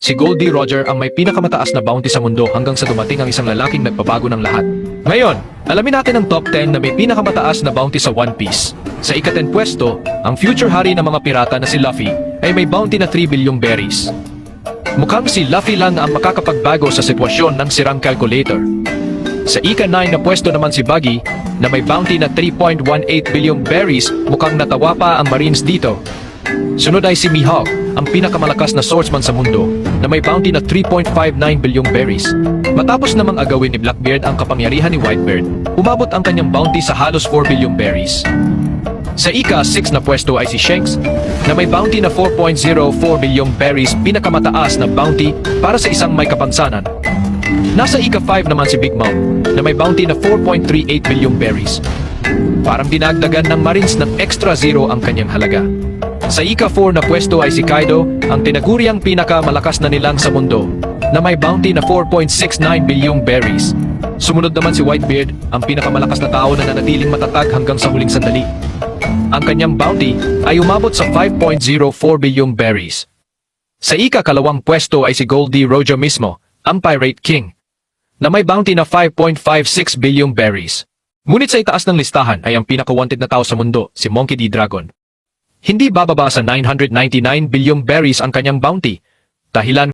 Si Goldie Roger ang may pinakamataas na bounty sa mundo hanggang sa dumating ang isang lalaking nagpabago ng lahat. Ngayon, alamin natin ang top 10 na may pinakamataas na bounty sa One Piece. Sa ika-10 pwesto, ang future hari ng mga pirata na si Luffy ay may bounty na 3 bilyong berries. Mukhang si Luffy lang ang makakapagbago sa sitwasyon ng sirang calculator. Sa ika-9 na pwesto naman si Buggy na may bounty na 3.18 bilyong berries, mukhang natawa pa ang Marines dito. Sunod ay si Mihawk, ang pinakamalakas na swordsman sa mundo na may bounty na 3.59 bilyong berries. Matapos namang agawin ni Blackbeard ang kapangyarihan ni Whitebeard, umabot ang kanyang bounty sa halos 4 bilyong berries. Sa ika-6 na pwesto ay si Shanks na may bounty na 4.04 bilyong berries, pinakamataas na bounty para sa isang may kapansanan. Nasa ika-5 naman si Big Mom na may bounty na 4.38 bilyong berries. Parang dinagdagan ng Marines ng extra zero ang kanyang halaga. Sa ika-4 na pwesto ay si Kaido, ang tinaguriang pinakamalakas na nilang sa mundo, na may bounty na 4.69 bilyong berries. Sumunod naman si Whitebeard, ang pinakamalakas na tao na nanatiling matatag hanggang sa huling sandali. Ang kanyang bounty ay umabot sa 5.04 bilyong berries. Sa ika-2 pwesto ay si Goldie Roger mismo, ang Pirate King, na may bounty na 5.56 bilyong berries. Ngunit sa itaas ng listahan ay ang pinaka-wanted na tao sa mundo, si Monkey D. Dragon. Hindi bababa sa 999 bilyong berries ang kanyang bounty, dahilan